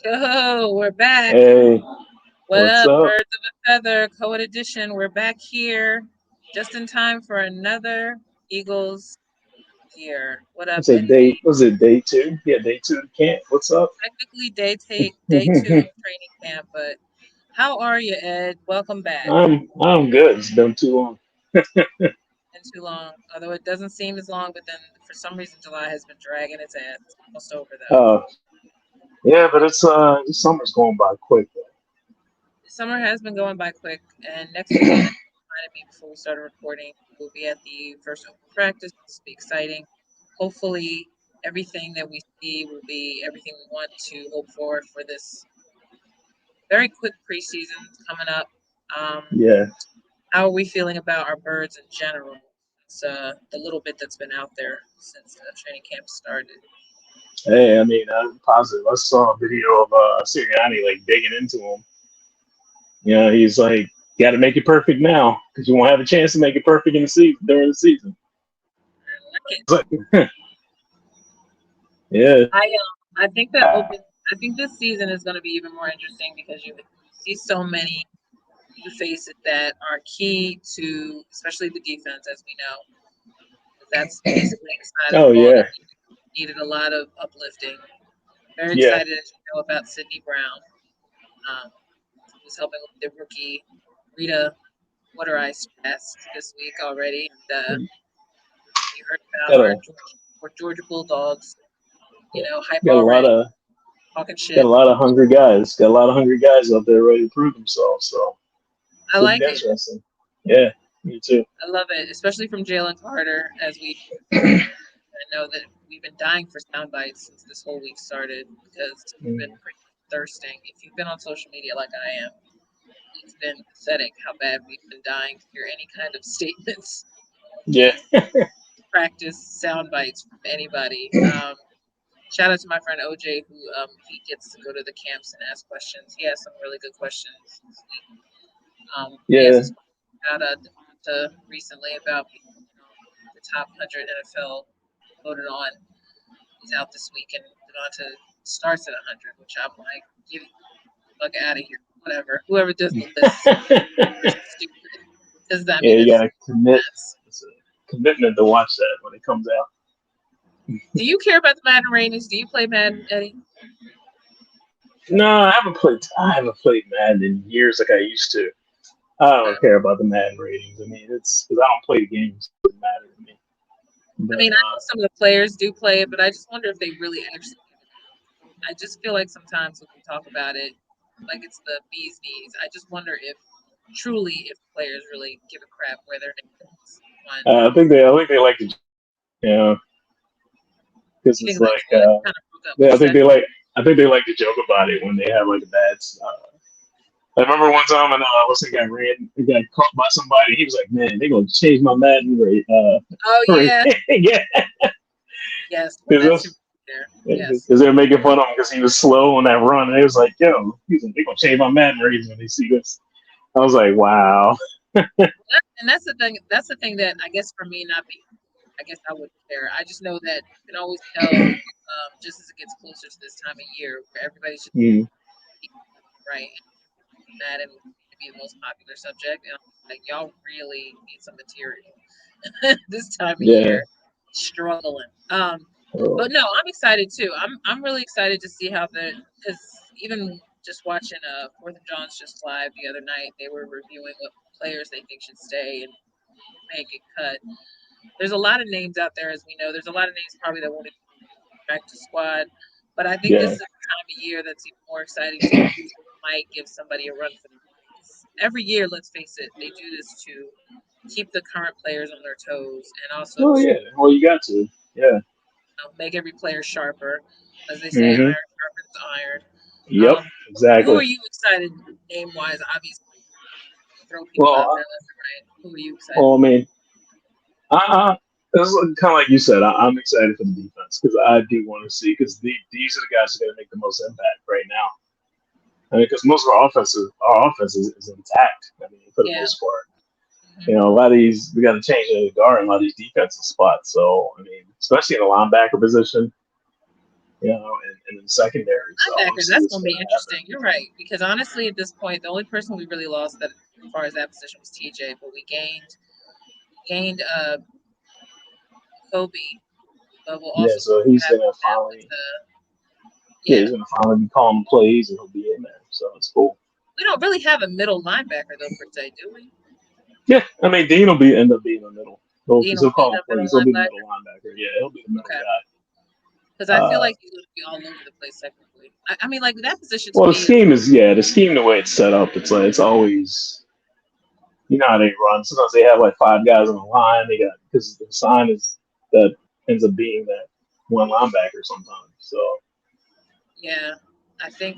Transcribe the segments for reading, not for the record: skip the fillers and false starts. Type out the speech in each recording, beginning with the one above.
go. We're back. Hey, What what's up, up? birds of a feather? Co-ed edition. We're back here just in time for another Eagles year. What up, It's a Eddie day. B? Was it day two? Yeah, day two of camp. What's up? Technically day two of training camp, but how are you, Ed? Welcome back. I'm good. It's been too long. Been too long, although it doesn't seem as long. But then for some reason, July has been dragging its ass. It's almost over though. Uh, yeah, but this summer's going by quick. Summer has been going by quick, and next weekend, as you reminded me before we started recording, we'll be at the first open practice. This will be exciting. Hopefully, everything that we see will be everything we want to hope for this very quick preseason coming up. Um, Yeah. how are we feeling about our birds in general? It's the little bit that's been out there since training camp started. Hey, I mean, I'm positive. I saw a video of Sirianni like digging into him. He's like, got to make it perfect now because you won't have a chance to make it perfect in the season during the season. I like it. But yeah, I think that open. I think this season is going to be even more interesting because you see so many new faces that are key to, especially the defense, as we know. That's basically the side of the oh ball yeah, that needed a lot of uplifting. Very yeah, excited, as you know, about Sidney Brown, who's helping with the rookie Rita Water Ice test this week already. And you heard about got a our Georgia Bulldogs, yeah, hype got a lot already, of talking got a shit. lot of hungry guys. Got a lot of hungry guys out there ready to prove themselves. So I should be like it. interesting. Yeah, me too. I love it, especially from Jalen Carter, as we I know that we've been dying for sound bites since this whole week started because we've been Mm, pretty thirsting. If you've been on social media like I am, it's been pathetic how bad we've been dying to hear any kind of statements, yeah, any practice sound bites from anybody. Shout out to my friend OJ who he gets to go to the camps and ask questions. He has some really good questions this week. He has yeah, this question about Devonta recently about being the top 100 NFL voted on. He's out this week, and Devonta starts at 100, which I'm like, get the fuck out of here. Whatever. Whoever does the list, you're stupid. Because, I yeah. mean, You it's gotta commit. nuts. It's a commitment to watch that when it comes out. Do you care about the Madden ratings? Do you play Madden, Eddie? No, I haven't played Madden in years like I used to. I don't Okay. care about the Madden ratings. I mean, it's because I don't play the games. It doesn't matter to me. I But mean, I know some of the players do play it, but I just wonder if they really actually give it. I just feel like sometimes when we talk about it, like it's the bee's knees. I just wonder if truly, if players really give a crap where their name is on. I think they like to, you know, because You it's think like like, what? You kind of broke up. What yeah, you said? I think they like to joke about it when they have like a bad. I remember one time when what's that guy ran, he got caught by somebody. He was like, "Man, they gonna change my Madden rate." Oh Rate. yeah, Yeah, yes, when that because super there. Yes, they're making fun of him because he was slow on that run. And it was like, "Yo, he's like, they gonna change my Madden rating when they see this." I was like, "Wow." and that's the thing. That's the thing that I guess for me not being, I guess I wouldn't care. I just know that you can always tell, just as it gets closer to this time of year, where everybody's just Mm, right. And Madden would be the most popular subject, and I'm like, y'all really need some material this time of yeah. year. Struggling. Oh, But no, I'm excited too. I'm really excited to see how because even just watching Fourth and John's just live the other night, they were reviewing what players they think should stay and make it cut. There's a lot of names out there, as we know. There's a lot of names probably that won't even practice squad, but I think this yeah. is the time of year that's even more exciting to me. Might give somebody a run for the money. 'Cause every year, let's face it, they do this to keep the current players on their toes and also Oh to yeah. Well, you got to. Yeah. make every player sharper. As they say, Hmm. iron sharpens iron. Yep. Who Exactly. are you excited name wise? Obviously, throw people Well, out there left and right. Who are you excited well, I for? mean, it's kind of like you said. I'm excited for the defense because I do want to see because these are the guys who are going to make the most impact right now. I mean, because most of our offense is intact. I mean, for the Yeah. most part. Hmm. A lot of these we got to change the guard in a lot of these defensive spots. So I mean, especially in the linebacker position, and in secondary. So I want Linebacker, to see that's what's going to going be to happen. interesting. You're right because honestly, at this point, the only person we really lost that as far as that position was TJ, but we gained Kobe, but we'll Yeah, also see so what he's going to happens now with finally, yeah, yeah. he's going to finally be calling plays and he'll be in there. So it's cool. We don't really have a middle linebacker though per se, do we? Yeah, I mean, Dean will be end up being a middle. Dean Because will he'll be call him the middle plays. He'll be the middle linebacker. linebacker. Yeah, he'll be the middle Okay, guy. because I feel Uh, like he's going to be all over the place technically. I mean, like that position to well, the me is scheme is yeah, the scheme the way it's set up. It's like it's always you know how they run. Sometimes they have like five guys on the line. They got because the sign is that ends up being that one linebacker sometimes. So yeah. I think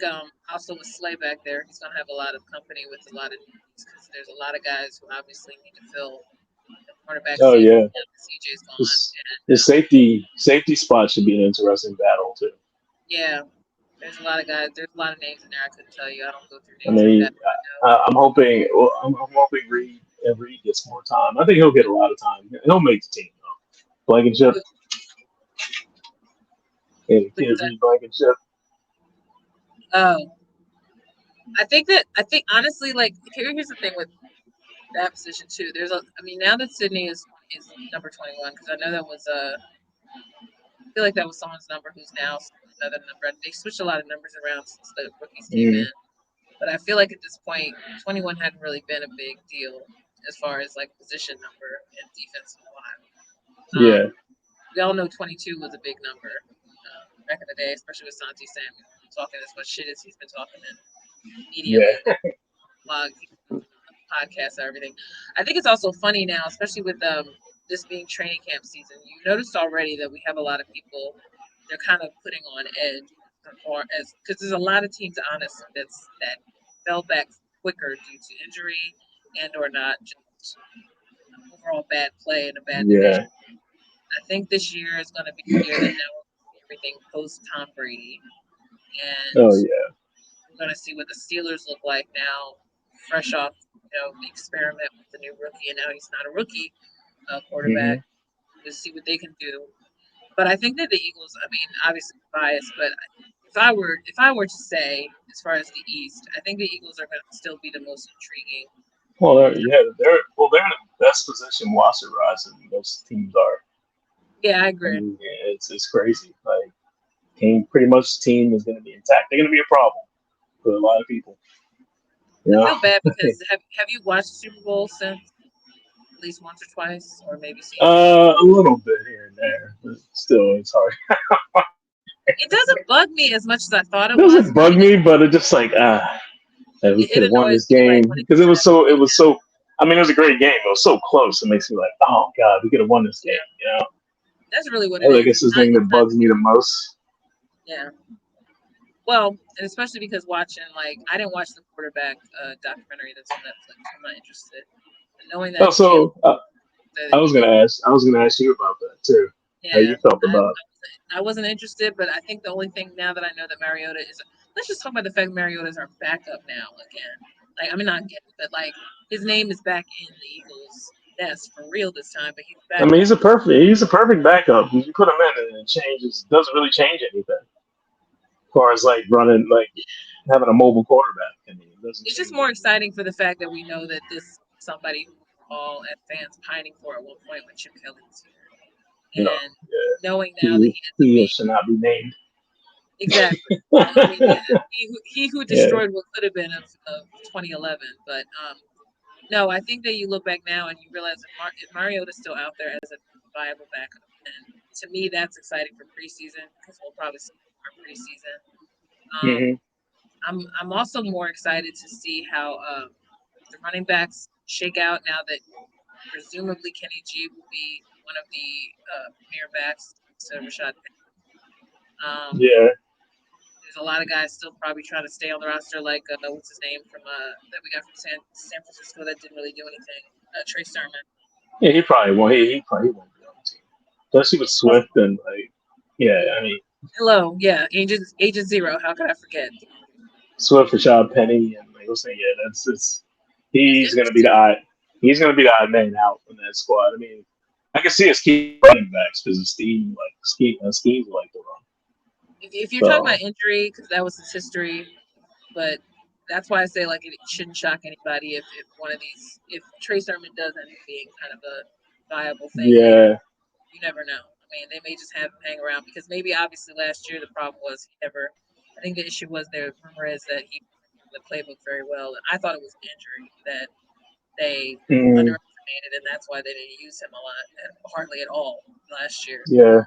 also with Slay back there, he's going to have a lot of company with a lot of duties because there's a lot of guys who obviously need to fill the cornerback oh seat. yeah, CJ's gone, this and the safety spot should be an interesting battle too. yeah, there's a lot of guys. There's a lot of names in there. I couldn't tell you. I don't go through I names like mean, that. I know. I'm hoping. Well, I'm hoping Reed gets more time. I think he'll get a lot of time. He'll make the team though. Blankenship, Who, yeah, the who you kid said? Reed Blankenship. Oh, I think honestly, like here's the thing with that position too. There's a. I mean, now that Sydney is number 21 because I know that was I feel like that was someone's number who's now another number. They switched a lot of numbers around since the rookies came Mm, in. But I feel like at this point, 21 hadn't really been a big deal as far as like position number in defensive line. yeah, We all know 22 was a big number back in the day, especially with Santi Samuel talking as much shit as he's been talking in media yeah, lately, blog, podcasts, and everything. I think it's also funny now, especially with this being training camp season. You noticed already that we have a lot of people they're kind of putting on edge as far as because there's a lot of teams, honestly, that fell back quicker due to injury and or not just overall bad play in a bad division. yeah. I think this year is going to be the year that now we're going to see everything post Tom Brady, and Oh yeah. we're going to see what the Steelers look like now, fresh off the experiment with the new rookie, and now he's not a rookie Hmm. quarterback. To see what they can do. But I think that the Eagles, I mean, obviously biased, but if I were to say as far as the East, I think the Eagles are going to still be the most intriguing. Well, they're in the best position watch rise than most teams are. Yeah, I I agree. mean, yeah, it's crazy. Like team, pretty much team is going to be intact. They're going to be a problem for a lot of people. You I know, feel bad because have you watched the Super Bowl since at least once or twice, or maybe seen it? a little bit here and there, but still, it's hard. It doesn't bug me as much as I thought It it was, doesn't but bug me, but it just like we it could have won annoys this me like game when it because gets it to was that so it point. was so. I mean, it was a great game. It was so close. It makes me like, oh god, we could have won this game. Yeah, that's really what it I is. guess It's the not. thing that It's not bugs me the most. yeah. Well, and especially because watching like I didn't watch the quarterback documentary that's on Netflix. So I'm not interested. And knowing that Jalen Also, said he did, I was gonna ask you about that too. How yeah, you felt about? I wasn't interested. But I think the only thing now that I know that Mariota is, let's just talk about the fact Mariota is our backup now again. Like I mean not again, but like his name is back in the Eagles' nest for real this time. But he's I mean, backup. he's a perfect backup. You put him in and it changes doesn't really change anything. As far as like running, like having a mobile quarterback, I mean, it doesn't It's just change more anything. exciting for the fact that we know that this is somebody who we were all as fans pining for at one point when Chip Kelly was You know, here. And knowing now that he he ends up he being should not be named. exactly. I mean, yeah, he who Yeah. destroyed what could have been of 2011. But no, I think that you look back now and you realize if Mariota's still out there as a viable backup, and to me that's exciting for preseason because we'll probably see more preseason. Um, Hmm. I'm also more excited to see how the running backs shake out now that presumably Kenny G will be one of the premier backs to Rashad Penny. Um, Yeah. There's a lot of guys still probably trying to stay on the roster, like what's his name from that we got from San Francisco that didn't really do anything. Trey Sermon. Yeah. He probably won't. He probably won't be on the team. Especially with Oh, Swift and like, yeah. I mean, hello, yeah, Agent Zero. How could I forget? Swift, Rashad Penny, and like I was saying, yeah, that's It's he's gonna be the interesting. odd he's gonna be the odd man out in that squad. I mean, I can see us keep running backs because the scheme like scheme schemes like to run. if you're talking So about injury, because that was his history, but that's why I say like it shouldn't shock anybody if one of these if Trey Sermon does end up being kind of a viable thing later. yeah, You never know. I mean, they may just have him hang around because maybe obviously last year the problem was he never. I think the issue was the rumor is that he wasn't in the playbook very well, and I thought it was an injury that they mm, underestimated, and that's why they didn't use him a lot, hardly at all last year. yeah,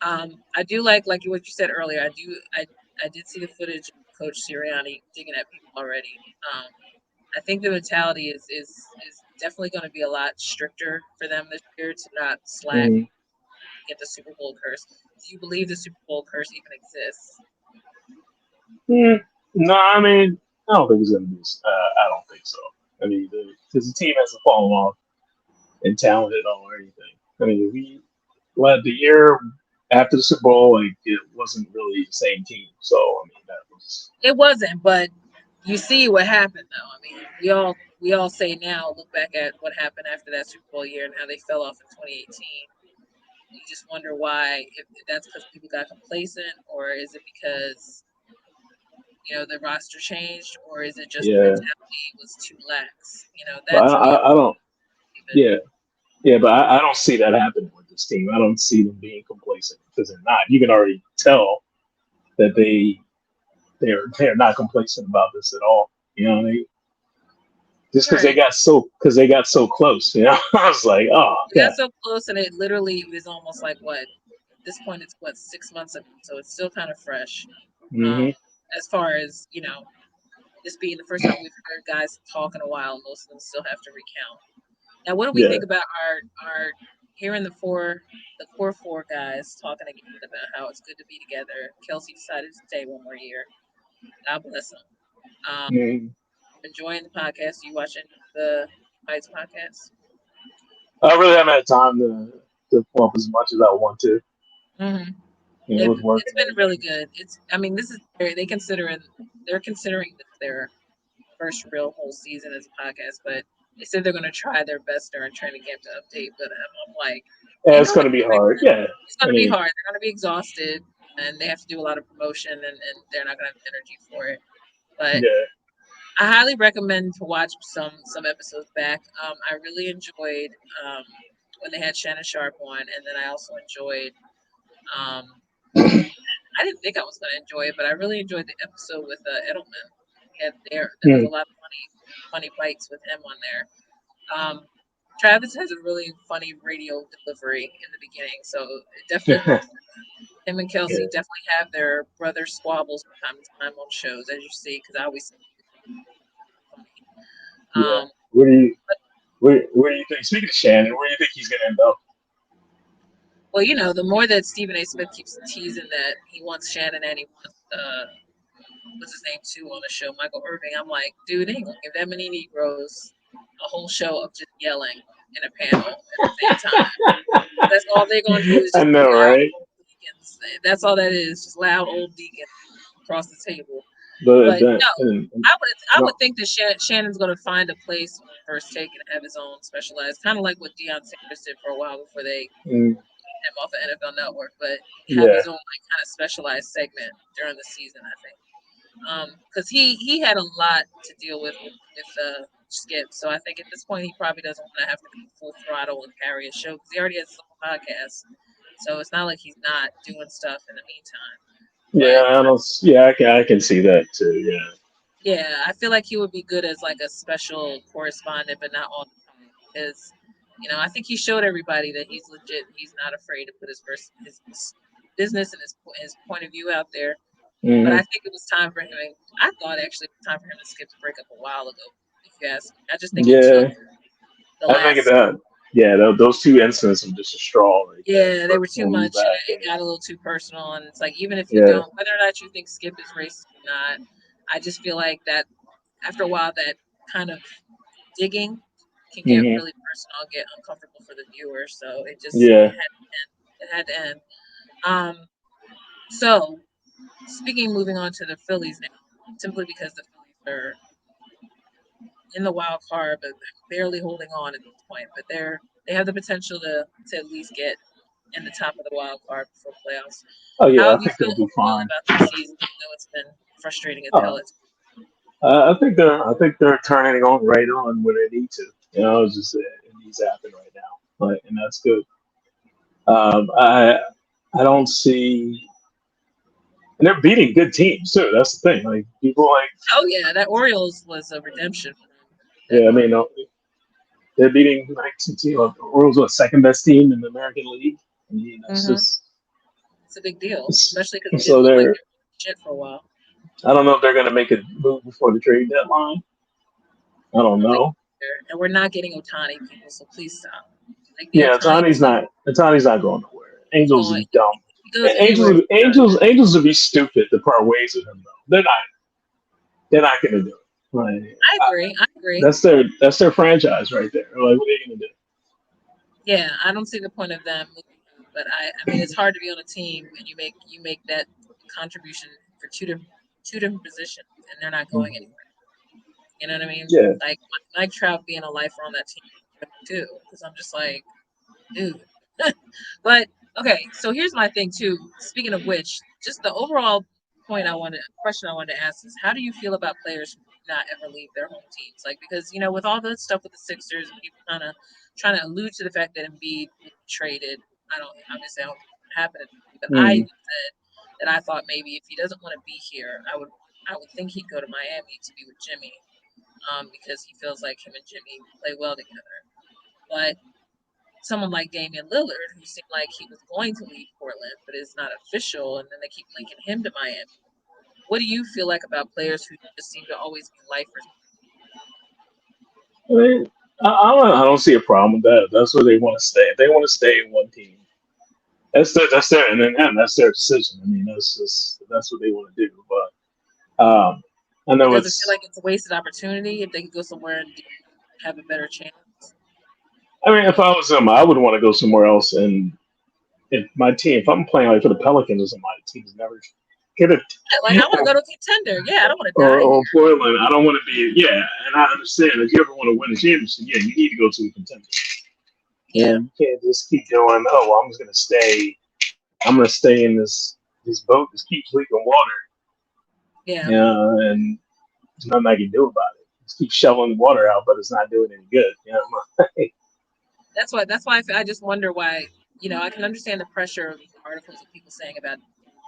I do like what you said earlier. I did see the footage of Coach Sirianni digging at people already. Um, I think the mentality is definitely going to be a lot stricter for them this year to not slack, mm, get the Super Bowl curse. Do you believe the Super Bowl curse even exists? mm. No, I mean, I don't think it's gonna be. I don't think so. I mean, because the team hasn't fallen off in talent at all or anything. I mean, we led the year after the Super Bowl, like it wasn't really the same team. So I mean, that was It wasn't, but you see what happened though. I mean, we all say now, look back at what happened after that Super Bowl year and how they fell off in 2018. You just wonder why, if that's because people got complacent, or is it because the roster changed, or is it just the yeah. mentality was too lax? But That to me, I don't. even Yeah, yeah, but I don't see that happening with this team. I don't see them being complacent because they're not. You can already tell that they're not complacent about this at all. You know, just right. because they got so close. You know, I was like, oh We god. got so close, and it literally is almost like what at this point it's what 6 months ago, so it's still kind of fresh. Um, Hmm. as far as this being the first time we've heard guys talk in a while, and most of them still have to recount. Now, what do we Yeah. think about our hearing the core four guys talking again about how it's good to be together? Kelsey decided to stay one more year. God bless him. Um, Hmm. enjoying the podcast. Do you watch any of the Bites podcast? I really haven't had time to pump as much as I want to. Mm-hmm. You know, with work It's and been really everything. good. I mean, this is they're considering this their first real whole season as a podcast, but they said they're going to try their best during training camp to update. But I'm like, Yeah, ain't it's nobody going to be hard. expecting. Yeah. It's going I to be mean, hard. They're going to be exhausted, and they have to do a lot of promotion, and they're not going to have energy for it. But yeah. I highly recommend to watch some episodes back. I really enjoyed when they had Shannon Sharp on, and then I also enjoyed. Um, I didn't think I was going to enjoy it, but I really enjoyed the episode with Edelman. There was Mm, a lot of funny bites with him on there. Travis has a really funny radio delivery in the beginning, so it definitely yeah. works for him and Kelsey. Definitely have their brother squabbles from time to time on shows, as you see, because I always think it's funny. Yeah. Um, What do you but where do you think? Speaking of Shannon, where do you think he's going to end up? well, the more that Stephen A. Smith keeps teasing that he wants Shannon and he wants what's his name too on the show, Michael Irving. I'm like, dude, they ain't gonna give that many Negroes a whole show of just yelling in a panel at the same time. That's all they're gonna do is I just be know, loud right? old deacons. That's all that is, just loud old deacons across the table. But But then, no, I no. would think that Shannon's gonna find a place on First Take and have his own specialized, kind of like what Deion Sanders did for a while before they Mm, him off of NFL Network, but have yeah. his own like kind of specialized segment during the season. I think because he had a lot to deal with Skip. So I think at this point he probably doesn't want to have to go full throttle and carry a show because he already has his own podcast. So it's not like he's not doing stuff in the meantime. Yeah, But I don't. Yeah, I can see that too. Yeah. yeah, I feel like he would be good as like a special correspondent, but not all the time because I think he showed everybody that he's legit. He's not afraid to put his business and his point of view out there. But I Hmm. think it was time for him. I thought actually it was time for him to skip the breakup a while ago. If you ask me, I just think it took Yeah, the I think last. that. Yeah, those two incidents were just a straw right there Yeah, they for were too pulling me much, and back. it got a little too personal. And it's like even if you Yeah. don't, whether or not you think Skip is racist or not, I just feel like that after a while that kind of digging can get Hmm. really personal, and get uncomfortable for the viewer. So Yeah. it had to end. Um, so moving on to the Phillies now, simply because the Phillies are in the wild card, but barely holding on at this point. But they have the potential to at least get. in the top of the wild card before playoffs. Oh How yeah, I have you think they'll feel be overall fine. about this season? I know it's been frustrating as hell. Oh, It's I think they're turning on right on where they need to. You know, it's just it needs to happen right now, like, and that's good. Um, I I don't see, and they're beating good teams too. That's the thing. Like people like, oh yeah, that Orioles was a redemption for them. That yeah, I one. mean, they're beating like some team. Orioles are the second best team in the American League. I mean, that's Mm-hmm. just It's a big deal, especially because it so didn't look like they're. they were shit for a while. I don't know if they're going to make a move before the trade deadline. I I don't don't think know. and we're not getting Otani people, so please stop. Like the Yeah, Otani Otani's not going nowhere. is Angels going. is dumb. He goes anywhere. It's done. Angels would be stupid to part ways with him though. They're not going to do it. Like, I agree. I agree. that's their franchise right there. Like, what are you going to do? Yeah, I don't see the point of them moving him, but I mean, it's hard to be on a team and you make that contribution for two different positions, and they're not going Mhm. anywhere. You know what I mean? Yeah, Like Mike Trout being a lifer on that team too, because I'm just like, dude. But okay, so here's my thing too. Speaking of which, just the overall question I wanted to ask is, how do you feel about players who do not ever leave their home teams? Like, because with all the stuff with the Sixers and people kind of trying to allude to the fact that Embiid will be traded. I don't think it's going to happen, but I mm. even said that I thought maybe if he doesn't want to be here, I would think he'd go to Miami to be with Jimmy, because he feels like him and Jimmy play well together. But someone like Damian Lillard, who seemed like he was going to leave Portland, but is not official, and then they keep linking him to Miami. What do you feel like about players who just seem to always be lifers? I mean, I don't see a problem with that. That's where they want to stay. If they want to stay in one team, that's their and that's their decision. I mean, that's what they want to do. But I But know does it feel it's. like it's a wasted opportunity if they could go somewhere and have a better chance? I mean, if I was them, I would want to go somewhere else. And if I'm playing like for the Pelicans or somebody, teams never get it, Yeah, like I want to go to a contender. Yeah, I don't want to die or here. Portland, I don't want to be. Yeah, and I understand if you ever want to win a championship, yeah, you need to go to a contender. Yeah, You can't just keep doing. Oh, well, I'm just gonna stay. I'm gonna stay in this boat. This keeps leaking water. yeah. Yeah, and there's nothing I can do about it. Just keep shoveling water out, but it's not doing any good. You know, That's why I just wonder why. I can understand the pressure of the articles of people saying about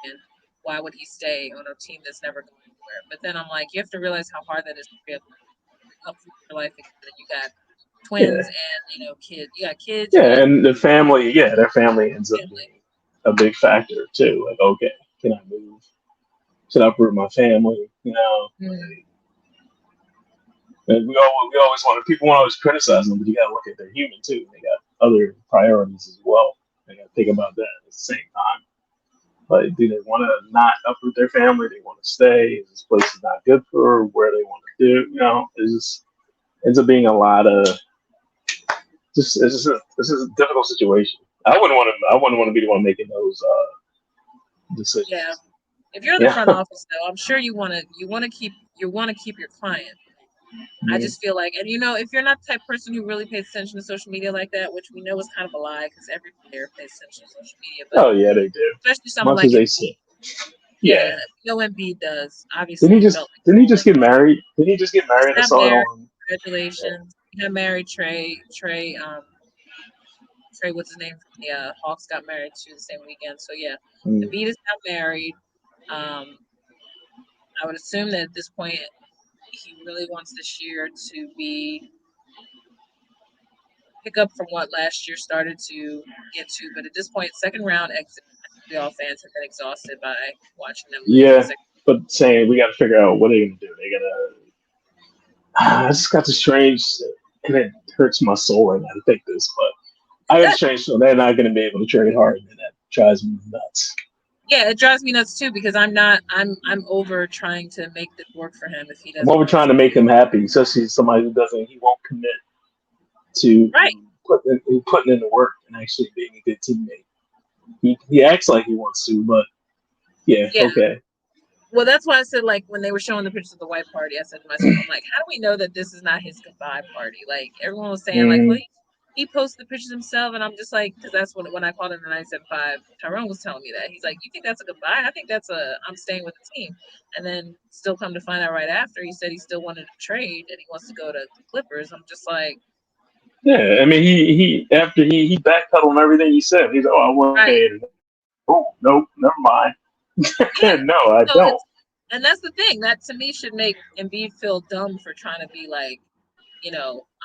and why would he stay on a team that's never going anywhere. But then I'm like, you have to realize how hard that is to uproot your life again. And you got twins yeah, and kids. You got kids. You yeah, got and the family, yeah, their family ends up family. being a big factor too. Like, okay, can I move? Should I uproot my family? You know, Mm, and we always want people want to always criticize them, but you got to look at they're human too. They got other priorities as well. They got to think about that at the same time. Like, do they want to not uproot their family? They want to stay. Is this place is not good for where they want to do? You know, it just ends up being a lot of just this is a difficult situation. I wouldn't want to be the one making those yeah. decisions. If you're in the Yeah, front office, though, I'm sure you want to keep your client. I Mhm. just feel like, and if you're not the type of person who really pays attention to social media like that, which we know is kind of a lie because every player pays attention to social media, but Oh yeah, they do. especially someone Much like as they Embiid, say. yeah, Yeah. Embiid does. Obviously, he felt like Didn't he just trolling. get married? Didn't he just get Just married? I got saw it married. on. Congratulations. He got married. Trey, what's his name from the Hawks got married too the same weekend. So yeah, Mm. Embiid is now married. Um, I would assume that at this point he really wants this year to be pick up from what last year started to get to. But at this point, second round exit. I think we all fans have been exhausted by watching them lose in the Yeah, second. but saying we got to figure out what they're gonna do. They gotta. I just got the strange, and it hurts my soul right now to think this, but I got a strange feeling they're not gonna be able to trade Harden, and that drives me nuts. Yeah, it drives me nuts too because I'm not. I'm over trying to make this work for him if he I'm doesn't over want to trying to stay. make him happy, especially somebody who doesn't. He won't commit to Right. putting in the work and actually being a good teammate. He acts like he wants to, but yeah, Yeah. okay. Well, that's why I said like when they were showing the pictures of the white party, I said to myself, I'm like, how do we know that this is not his goodbye party? Like everyone was saying, like, well, Mm, he posts the pictures himself, and I'm just like, because that's when I called him the 975. Tyrone was telling me that he's like, "You think that's a goodbye? I think that's a I'm staying with the team." And then still come to find out right after, he said he still wanted to trade and he wants to go to the Clippers. I'm just like, Yeah, I mean, he after he backpedaled on everything he said. He's oh, I want to right, trade. Oh, nope, never mind. yeah. No, I So don't. it's and that's the thing that to me should make Embiid feel dumb for trying to be like,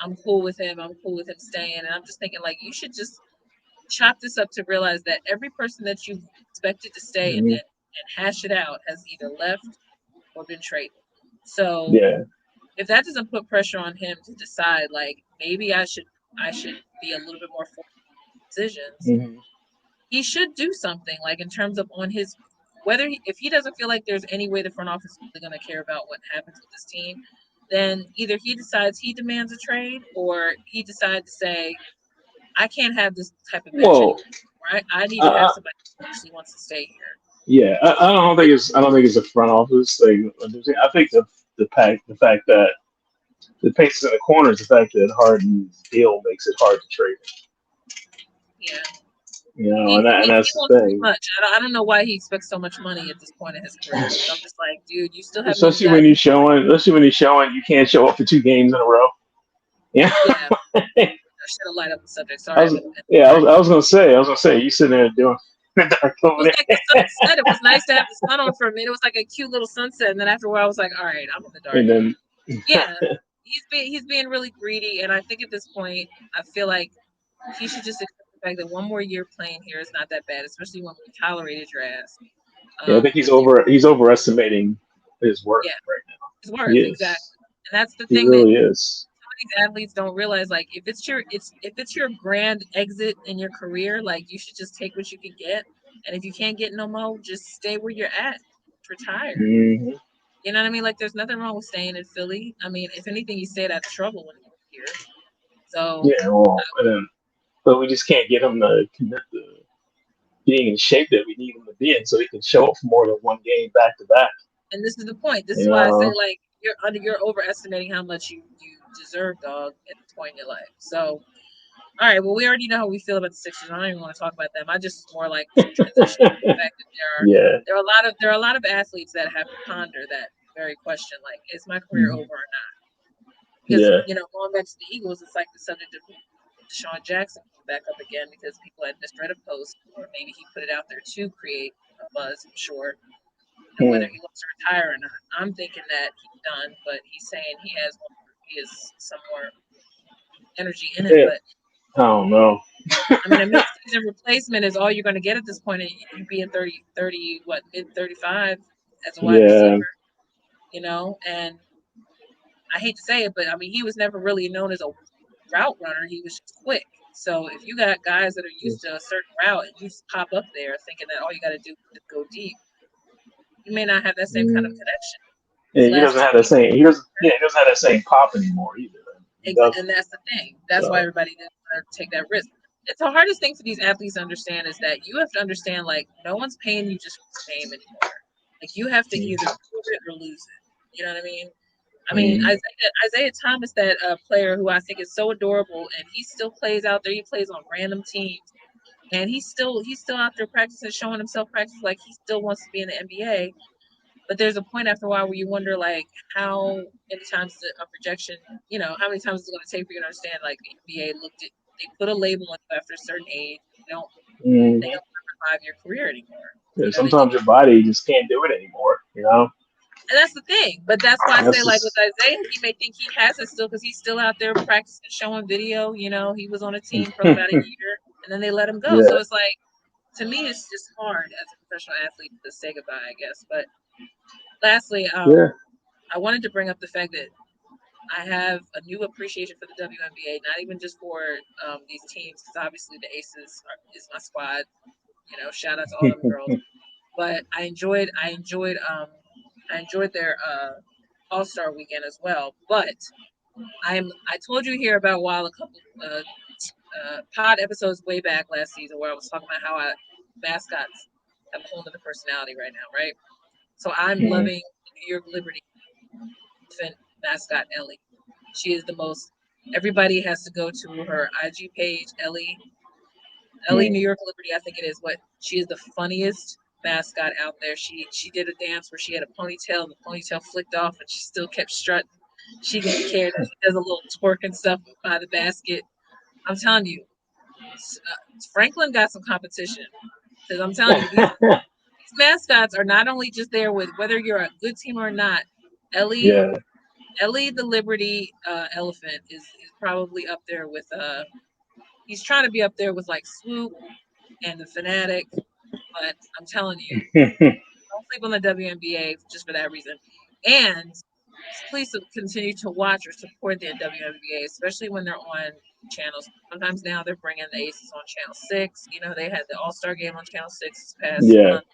I'm cool with him. I'm cool with him staying. And I'm just thinking like you should just chop this up to realize that every person that you've expected to stay and, Hmm. and hash it out has either left or been traded. So Yeah. if that doesn't put pressure on him to decide like maybe I should be a little bit more forward in decisions, Hmm. he should do something like in terms of on his if he doesn't feel like there's any way the front office is really going to care about what happens with this team, then either he decides he demands a trade or he decides to say I can't have this type of bench Well, anymore. Right? I need I, to have I, somebody who actually wants to stay here. yeah, I don't think it's a front office thing. I think the fact that the pace in the corner is the fact that Harden's deal makes it hard to trade him. Yeah. And He that's the wants too thing. much. I don't know why he expects so much money at this point in his career because I'm just like, dude, you still haven't even gotten. Especially when he's showing you can't show up for 2 games in a row. Yeah. Yeah, I should have light up the subject. I Sorry, was I'm yeah, sorry. I was gonna say, you sitting there doing the dark It over was like the there. sunset. It was nice to have the sun on for a minute. It was like a cute little sunset, and then after a while, I was like, all right, I'm in the dark And again. then Yeah, he's being really greedy, and I think at this point, I feel like he should just accept the fact that one more year playing here is not that bad, especially when we tolerated your ass. yeah, I think With you, he's overestimating his worth yeah, right now. his He worth is. exactly, and that's the He thing that really is. these athletes don't realize. Like, if it's your grand exit in your career, like you should just take what you can get, and if you can't get no more, just stay where you're at, retire. Hmm. You know what I mean? Like, there's nothing wrong with staying in Philly. I mean, if anything, you stayed out of trouble when you were here. So, Yeah, well, but we just can't get him to commit to being in shape that we need him to be in, so he can show up for more than one game back to back. and this is the point. This You is why I say know. like you're overestimating how much you deserve, dog, at this point in your life. So, all right, well, we already know how we feel about the Sixers. I don't even want to talk about them. I just more like transition to the fact that Yeah. there are a lot of athletes that have to ponder that very question, like, is my career Hmm. over or not? Because Yeah. going back to the Eagles, it's like the subject of Deshaun Jackson came back up again because people had misread a post, or maybe he put it out there to create a buzz. I'm sure, whether Hmm. he wants to retire or not. I'm thinking that he's done, but he's saying he has some more energy in him, Yeah. but I don't know. I mean, a mid-season replacement is all you're going to get at this point. And you being 30, what, mid-35 as a wide receiver, Yeah. and I hate to say it, but I mean, he was never really known as a route runner. He was just quick. So if you got guys that are used to a certain route and you just pop up there thinking that all you got to do is go deep, you may not have that same kind of Mm. connection. Yeah, His he last doesn't two have the years, same. He doesn't. Yeah, he doesn't have that same pop anymore either. He and doesn't. that's the thing. That's why So. everybody didn't want to take that risk. It's the hardest thing for these athletes to understand is that you have to understand like no one's paying you just for the game anymore. Like you have to either prove it or lose it. You know what I mean? I mean, Mm. Isaiah Thomas, that player who I think is so adorable, and he still plays out there. He plays on random teams, and he's still out there practicing, showing himself practice like he still wants to be in the NBA. But there's a point after a while where you wonder, like, how many times a projection, how many times is it going to take for you to understand, like, the NBA they put a label on you after a certain age. They Hmm. don't revive your career anymore. Yeah, They give sometimes you, your body just can't do it anymore. and that's the thing. But that's why I say, That's like, with just. Isaiah, he may think he has it still because he's still out there practicing, showing video. He was on a team for about a year, and then they let him go. So Yeah. it's like, to me, it's just hard as a professional athlete to say goodbye, I guess. But lastly, Yeah. I wanted to bring up the fact that I have a new appreciation for the WNBA, not even just for these teams, because obviously the Aces is my squad. Shout out to all them girls. But I enjoyed their All Star weekend as well. But I told you here about a while a couple pod episodes way back last season where I was talking about how mascots have a whole other personality right now, right? So I'm Mhm. loving the New York Liberty infant mascot Ellie. She is the most Everybody has to go to her IG page, Ellie Mm. New York Liberty, I think it is. What she is the funniest mascot out there. She did a dance where she had a ponytail and the ponytail flicked off and she still kept strutting. She didn't care that she does a little twerk and stuff by the basket. I'm telling you, Franklin got some competition because I'm telling you these mascots are not only just there with whether you're a good team or not. Ellie Yeah. Ellie the Liberty elephant is probably up there with he's trying to be up there with like Swoop and the Fanatic, but I'm telling you, don't sleep on the WNBA just for that reason. And please continue to watch or support the WNBA, especially when they're on channels. Sometimes now they're bringing the Aces on Channel 6. You know, they had the All Star game on Channel 6 this past Yeah. month.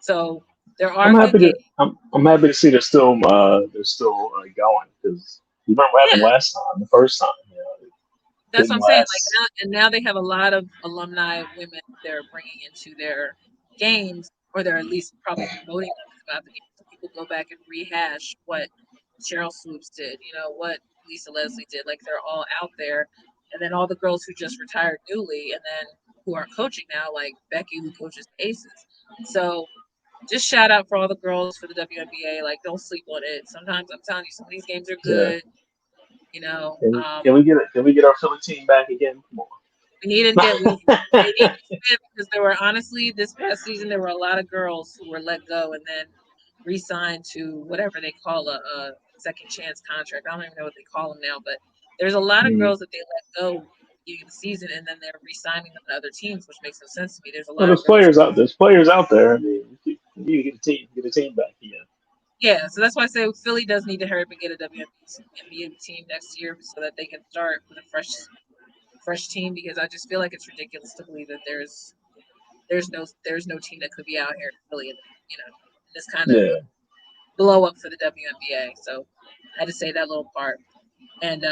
So there are good games. I'm happy to see they're still going because you remember what happened Yeah, last time, the first time, it that's what didn't I'm saying. Like last. now, and now they have a lot of alumni women they're bringing into their games, or they're at least probably promoting them throughout the game, so people go back and rehash what Cheryl Swoops did, you know, what Lisa Leslie did. Like they're all out there, and then all the girls who just retired newly, and then who are coaching now, like Becky who coaches the Aces. So just shout out for all the girls for the WNBA. Like don't sleep on it. Sometimes I'm telling you, some of these games are Yeah. good. You know, Can we get our Philly team back again? Come we needed to on. get we they needed to win because there were honestly this past season there were a lot of girls who were let go and then re-signed to whatever they call a second chance contract. I don't even know what they call them now, but there's a lot of Mm. girls that they let go beginning of the season and then they're re-signing them to other teams, which makes no sense to me. There's a Well, lot of girls. there's players out there. I mean, you need to get a team back again. Yeah, so that's why I say Philly does need to hurry up and get a WNBA team next year so that they can start with a fresh team because I just feel like it's ridiculous to believe that there's no team that could be out here really in this kind of Yeah, blow up for the WNBA. So I had to say that little part. And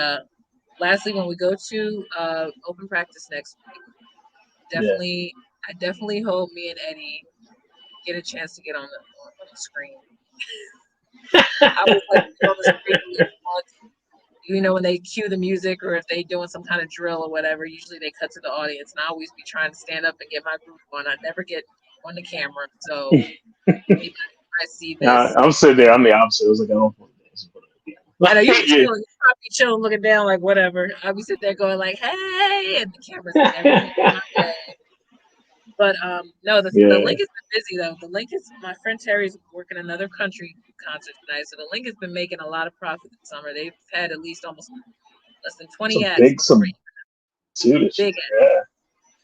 lastly, when we go to open practice next week, yeah. definitely I definitely hope me and Eddie get a chance to get on the screen. I always like to get on the screen at least once. You know, when they cue the music or if they doing some kind of drill or whatever, usually they cut to the audience, and I always be trying to stand up and get my groove on. I never get on the camera, so anybody might see this. I'm sitting there. I'm the opposite. I was like, I don't want to dance in front of the I know you be camera. chilling. You probably chilling, looking down like whatever. I'll be sitting there going like, "Hey," and the camera's never coming my way. But no, the Yeah, link has been busy though. The link is my friend Terry's working another country concert tonight, so the link has been making a lot of profit this summer. They've had at least almost less than 20 acts before some dude. big. Yeah,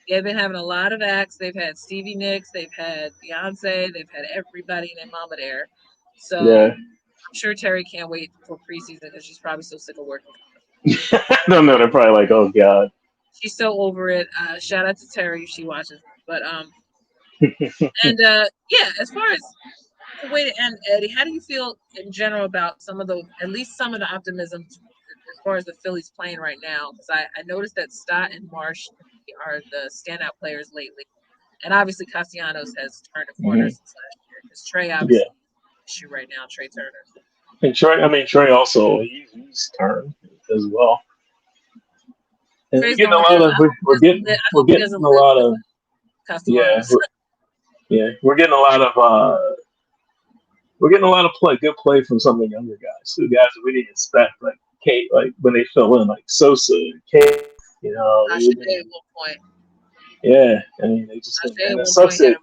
They've been having a lot of acts. They've had Stevie Nicks, they've had Beyonce, they've had everybody and their mama there. So yeah. I'm sure Terry can't wait for preseason because she's probably so sick of working. I don't know. They're probably like, oh god. She's so over it. Shout out to Terry if she watches. But and yeah, as far as the way to end, Eddie, how do you feel in general about some of the at least some of the optimism as far as the Phillies playing right now? Because I noticed that Stott and Marsh are the standout players lately. And obviously, Castellanos has turned a corner Mhm. since last year because Trey Yeah, obviously issue right now. Trey Turner. and Trey. I mean, Trey also he's turned as well. And we're Trey's getting going a to lot do. of I we're hope he getting doesn't a live lot with of yeah Castellanos. we're getting a lot of good play from some of the younger guys, the guys that we didn't expect, like Kate, like when they fill in, like Sosa and Kate. You know, Ashe at one point. yeah. I mean, they just Ashe and at one point had a it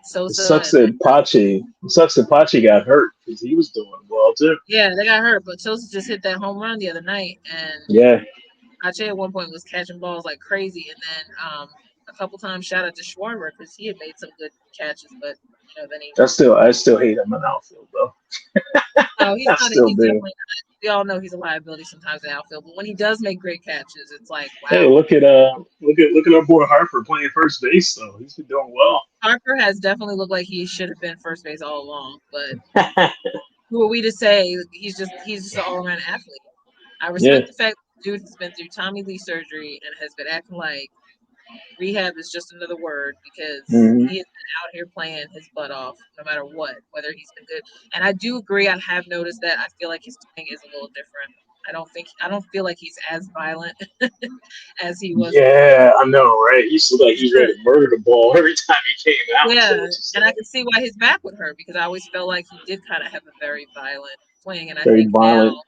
Sosa sucks and that Pachi got hurt because he was doing well too. yeah, they got hurt, but Sosa just hit that home run the other night, and Yeah, Ache at one point was catching balls like crazy, and then a couple times shout out to Schwarber because he had made some good catches, but then he I still hate him in outfield though. no, he's I not. still He's do. definitely not. We all know he's a liability sometimes in outfield, but when he does make great catches, it's like Hey, wow. look at our boy Harper playing first base though. He's been doing well. Harper has definitely looked like he should have been first base all along, but who are we to say he's just an all around athlete? I Yeah. respect the fact that the dude has been through Tommy Lee surgery and has been acting like rehab is just another word because Hmm. he has been out here playing his butt off no matter what, whether he's been good. And I do agree, I have noticed that I feel like his swing is a little different. I don't feel like he's as violent as he was before. Yeah, I know, right? He used to like he was ready to murder the ball every time he came out Yeah, too. It's just and I like can see why his back would hurt because I always felt like he did kind of have a very violent swing, and I very think now, violent.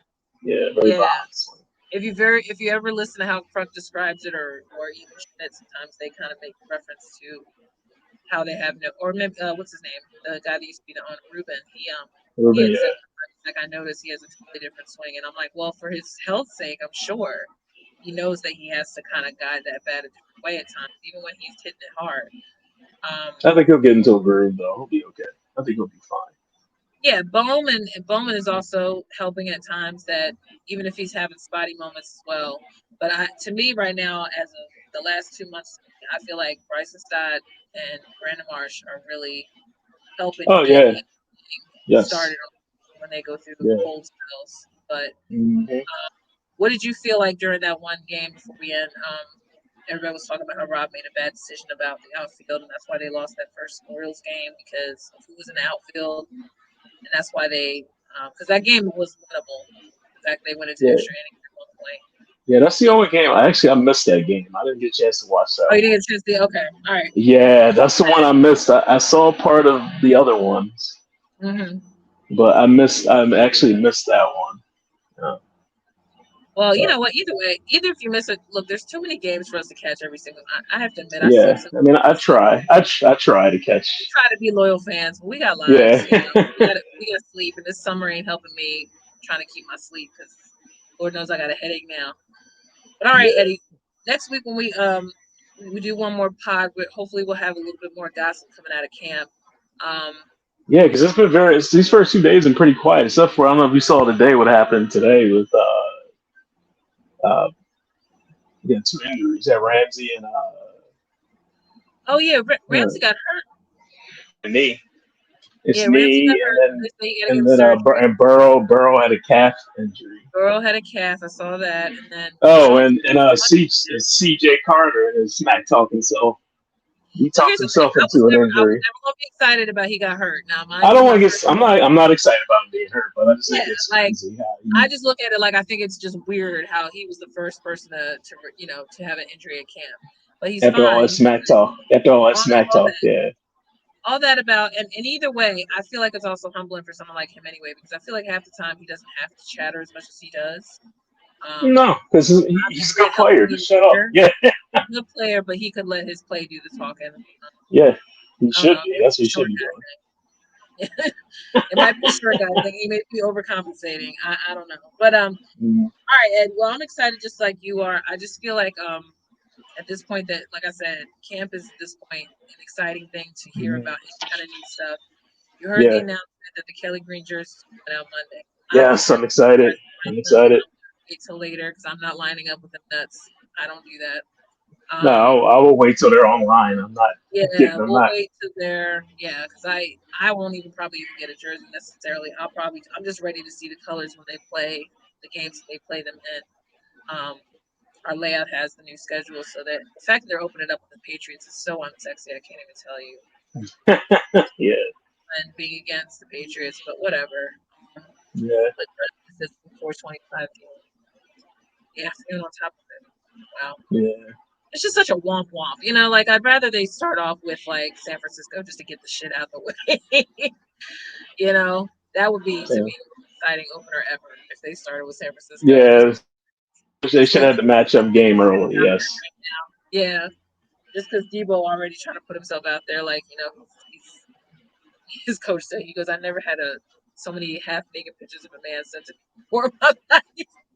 Yeah, very yeah, violent. if you ever listen to how Crunk describes it, or even Schmidt, sometimes they kind of make reference to how they have no, or maybe what's his name, the guy that used to be the owner, Ruben. He Ruben, had yeah, said like I noticed he has a totally different swing, and I'm like, well, for his health sake, I'm sure he knows that he has to kind of guide that bat a different way at times, even when he's hitting it hard. I think he'll get into a groove though. He'll be okay. I think he'll be fine. Yeah, Bowman is also helping at times that even if he's having spotty moments as well. But to me right now, as of the last 2 months, I feel like Bryson Stott and Brandon Marsh are really helping Oh get yeah, everything yes, started when they go through yeah. cold spells. But Hmm. what did you feel like during that one game before we end? Everybody was talking about how Rob made a bad decision about the outfield, and that's why they lost that first Orioles game because of who was in the outfield, and that's why they because that game was winnable. In fact, they went into Yeah, extra innings at one point. yeah. That's the only game. I missed that game. I didn't get a chance to watch Oh, that you one. didn't get a chance to. Okay, all right. Yeah, that's the one I missed. I saw part of the other ones, Mm-hmm. but I missed. I actually missed that one. Uh, Well, you so know what? Either way, either if you miss it, look, there's too many games for us to catch every single. I have to admit, I sleep yeah, so. I mean, I So try. I try to we catch. try to be loyal fans, but we got Yeah, lives. You know, we got to sleep, and this summer ain't helping me trying to keep my sleep because Lord knows I got a headache now. But all right, yeah, Eddie. Next week when we do one more pod, hopefully we'll have a little bit more gossip coming out of camp. Um, yeah. Because it's been these first 2 days been pretty quiet. Except for I don't know if you saw today what happened today with yeah, two injuries. Yeah, Ramsey and oh yeah, Ramsey uh, got hurt. knee. It's Yeah, Ramsey got knee, hurt. They say he got to get surgery. and Burrow had a calf injury. Burrow had a calf. I saw that, and then Oh, Sean and C.J. Carter is smack talking himself. He Well, talks here's the thing. himself into an I was injury. never gonna be excited about he got hurt. Now, I mind you, don't my want to get. first, I'm not excited about him being hurt, but I just think yeah, it's like crazy how I he just look at it like I think it's just weird how he was the first person to have an injury at camp, but he's after all that fine. smack talk. After all that All, smack all talk, that, yeah. all that about, and either way, I feel like it's also humbling for someone like him anyway, because I feel like half the time he doesn't have to chatter as much as he does. No, because he's a Obviously, good it helps player. being Just a shut up. leader. Yeah, He's a good player, but he could let his play do the talking. yeah. He I don't should know, be. maybe That's it's what a he should short be guy doing. thing. It might be a short guy thing. He may be overcompensating. I don't know. But Mm, all right, Ed. Well, I'm excited just like you are. I just feel like at this point that like I said, camp is at this point an exciting thing to hear mhm. about any kind of new stuff. You heard the Yeah. announcement that the Kelly Green jerseys coming out Monday. I Yes, prefer I'm excited. I'm them. excited. I'm gonna wait till later because I'm not lining up with them nuts. I don't do that. No, I will wait till they're online. I'm not Yeah, getting. I'm we'll not. wait till they're because I won't even probably even get a jersey necessarily. I'm just ready to see the colors when they play the games that they play them in. Our layout has the new schedule, so that the fact that they're opening up with the Patriots is so unsexy. I can't even tell you. Yeah, And being against the Patriots, but whatever. Um, yeah, but this is 425 the afternoon on top of it. Wow. yeah. It's just such a womp womp. Like I'd rather they start off with like San Francisco just to get the shit out of the way. That would be to Yeah. me the most exciting opener ever if they started with San Francisco. Yeah, they Just should go have get the matchup game early. Yes. yeah. Just because Debo already trying to put himself out there, like he's his coach said he goes, I never had so many half naked pictures of a man since before my life.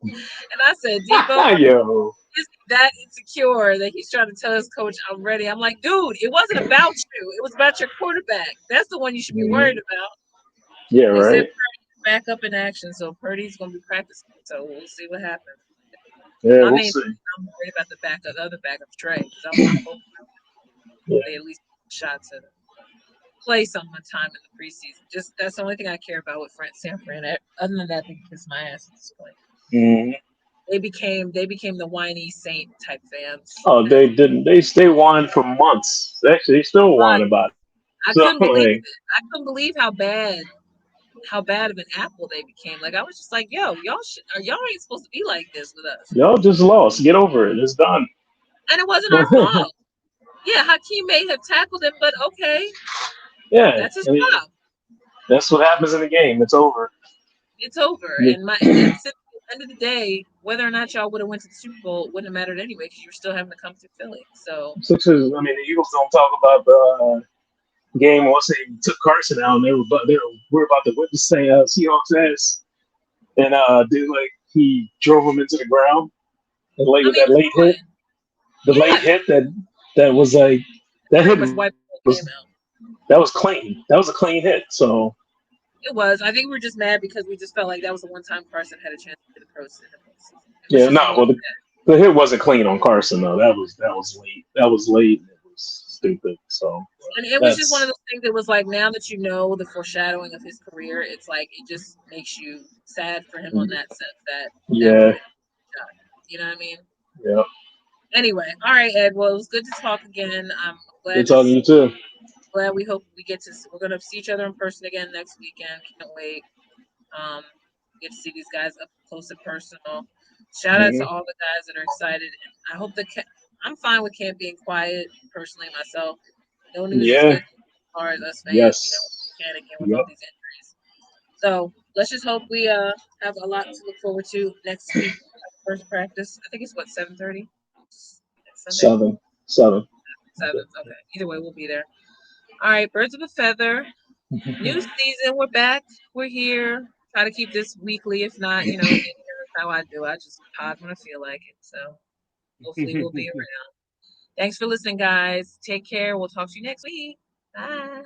And I said, Debo, Yo. is he that insecure that he's trying to tell his coach I'm ready? I'm like, dude, it wasn't about you. It was about your quarterback. That's the one you should be worried Mhm. about. Yeah. They said Right. Purdy's back up in action, so Purdy's gonna be practicing. So we'll see what happens. Yeah. My We'll main thing see. is I'm worried about the other backup Trey, because I'm hoping Yeah. they at least get a shot to play some time in the preseason. Just that's the only thing I care about with San Fran. Other than that, they can kiss my ass at this point. Mhm. They became the whiny saint type fans, Oh, and they didn't. They whined for months. Actually, they still whine but about it. I So couldn't believe like, it. I couldn't believe how bad. how bad of an apple they became. Like I was just like, yo, y'all ain't supposed to be like this with us. Y'all just lost. Get over it. It's done. And it wasn't our fault. Yeah, Hakeem may have tackled him, but okay, Yeah, that's his I mean, job. that's what happens in the game. It's over. It's over. Yeah. And at the end of the day, whether or not y'all would have went to the Super Bowl wouldn't have mattered anyway because you were still having to come through Philly. So Sixers. I mean, the Eagles don't talk about the game once they took Carson out. And we're about to win the Seahawks ass, and dude, like he drove him into the ground, and late I with mean, that come late hit, on. the late Yeah, hit that was like that pretty hit much wiped the whole was game out. that was clean. That was a clean hit. So It was. I think we were just mad because we just felt like that was the one time Carson had a chance to be the pros in the postseason. It was yeah, just no, a little well bad. the hit wasn't clean on Carson though. That was late. That was late. And it was stupid. So And it was just one of that's those things that was like now that you know the foreshadowing of his career, it's like it just makes you sad for him on that sense that that would have yeah, been a shot. You know what I mean? yeah. Anyway, all right, Ed. Well, it was good to talk again. I'm Good glad talking to you too. glad we hope we get to we're gonna see each other in person again next weekend. Can't wait. Um, get to see these guys up close and personal. Shout out to Hmm. all the guys that are excited, and I hope I'm fine with camp being quiet personally myself. No news is Yeah. good as far as us fans, Yes. panicking with Yep. all these injuries. So let's just hope we have a lot to look forward to next week. First practice, I think it's what 7:30 next Sunday. 7. 7th. Okay. Either way, we'll be there. All right, birds of a feather. New season. We're back. We're here. Try to keep this weekly. If not, that's how I do. I just pod when I feel like it. So hopefully we'll be around. Thanks for listening, guys. Take care. We'll talk to you next week. Bye.